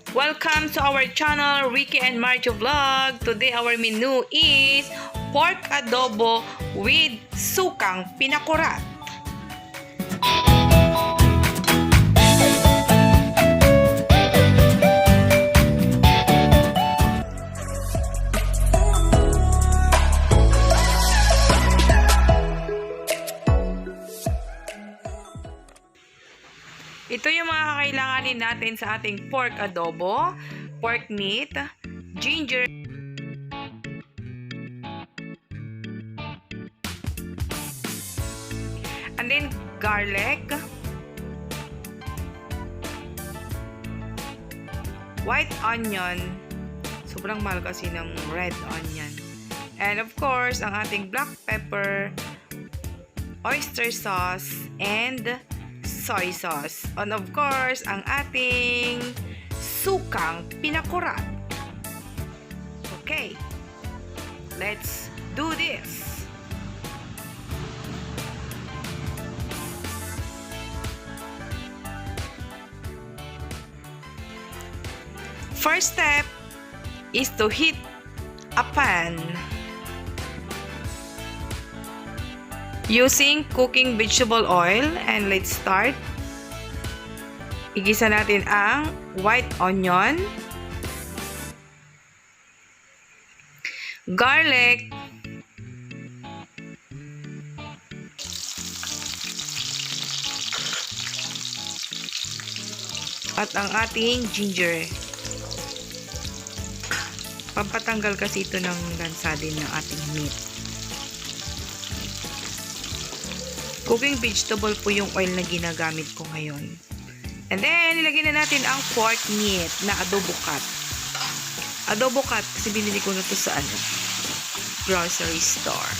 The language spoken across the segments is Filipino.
Welcome to our channel, Ricky&Marichu vlog. Today our menu is pork adobo with sukang pinakurat. Ito yung mga kakailanganin natin sa ating pork adobo, pork meat, ginger, and then garlic, white onion, sobrang mahal kasi ng red onion, and of course, ang ating black pepper, oyster sauce, and soy sauce. And of course, ang ating sukang pinakurat. Okay, let's do this. First step is to heat a pan using cooking vegetable oil, and let's start. Igisa natin ang white onion, garlic, at ang ating ginger. Pampatanggal kasi ito ng lansa din ng ating meat. Cooking vegetable po yung oil na ginagamit ko ngayon. And then, ilagay na natin ang pork meat na adobo cut. Adobo cut, kasi binili ko na to sa grocery store.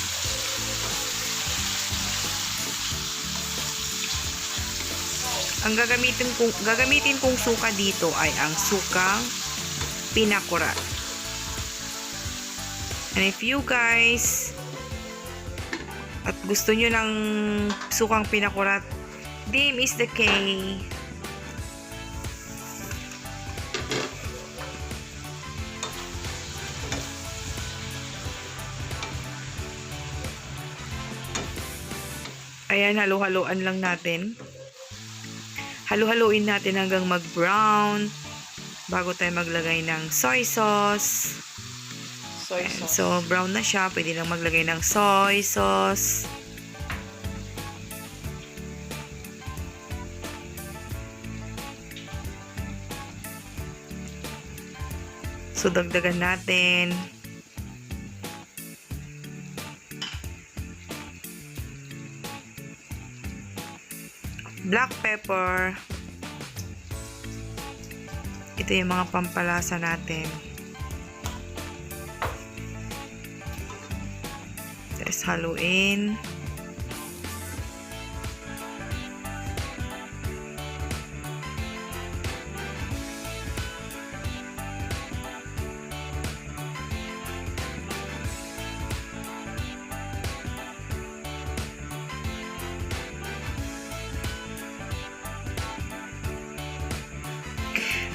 Ang gagamitin kong suka dito ay ang sukang pinakurat. And if you guys at gusto nyo ng sukang pinakurat, dim is the key. Ayan, halo-haloan lang natin. Halo-haloin natin hanggang mag-brown bago tayo maglagay ng soy sauce. So, brown na siya. Pwede lang maglagay ng soy sauce. So, dagdagan natin. Black pepper. Ito yung mga pampalasa natin. Tapos haluin.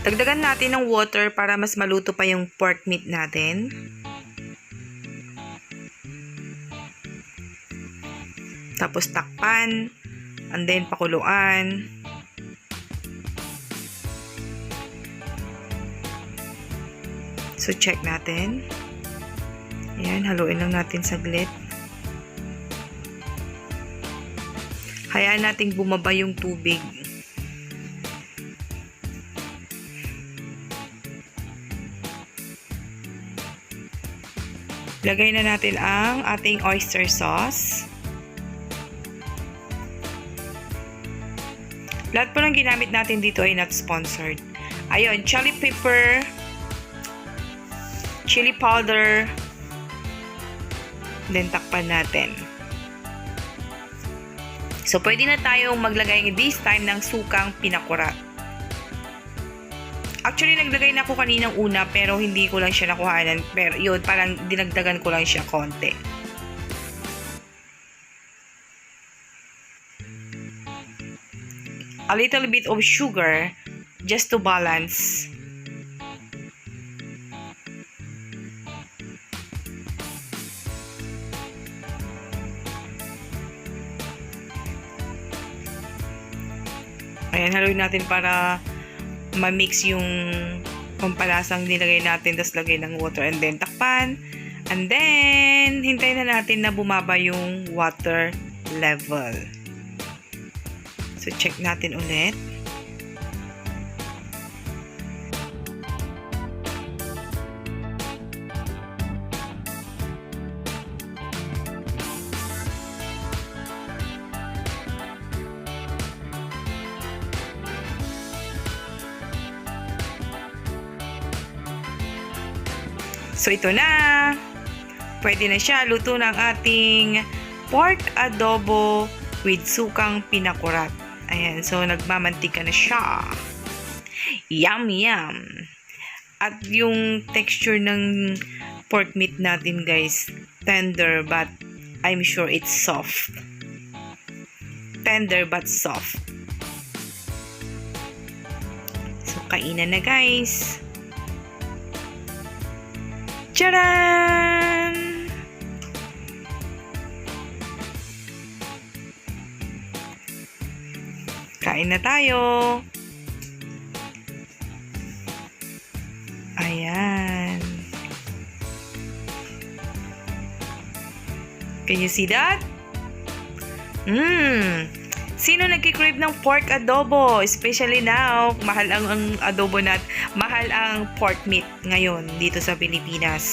Dagdagan natin ng water para mas maluto pa yung pork meat natin. Tapos takpan, and then pakuluan. So check natin. Ayan, haluin lang natin saglit. Hayaan nating bumaba yung tubig. Lagay na natin ang ating oyster sauce. Lahat po ng ginamit natin dito ay not sponsored. Ayun, chili pepper, chili powder, then takpan natin. So, pwede na tayong maglagay this time ng sukang pinakurat. Actually, naglagay na ako kaninang una pero hindi ko lang siya nakuhanan. Pero yun, parang dinagdagan ko lang siya konti. A little bit of sugar just to balance Haluin natin para ma-mix yung pampalasang nilagay natin, tapos lagay ng water and then takpan. And then, hintayin na natin na bumaba yung water level. So, check natin ulit. So, ito na. Pwede na siya. Luto ng ating pork adobo with sukang pinakurat. Ayan. So, nagmamantika na siya. Yum, yum. At yung texture ng pork meat natin, guys, tender but I'm sure it's soft. Tender but soft. So, kainan na, guys. Tcharan! Kain na tayo. Ayan. Can you see that? Sino nagki-crave ng pork adobo? Especially now, mahal ang adobo mahal ang pork meat ngayon dito sa Pilipinas.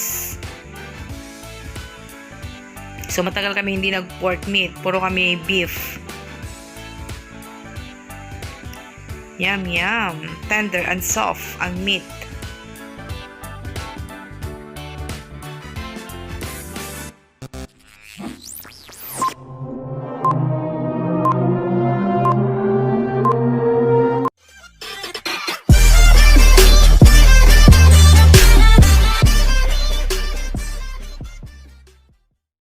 So, matagal kami hindi nag-pork meat. Puro kami beef. Yum, yum. Tender and soft ang meat.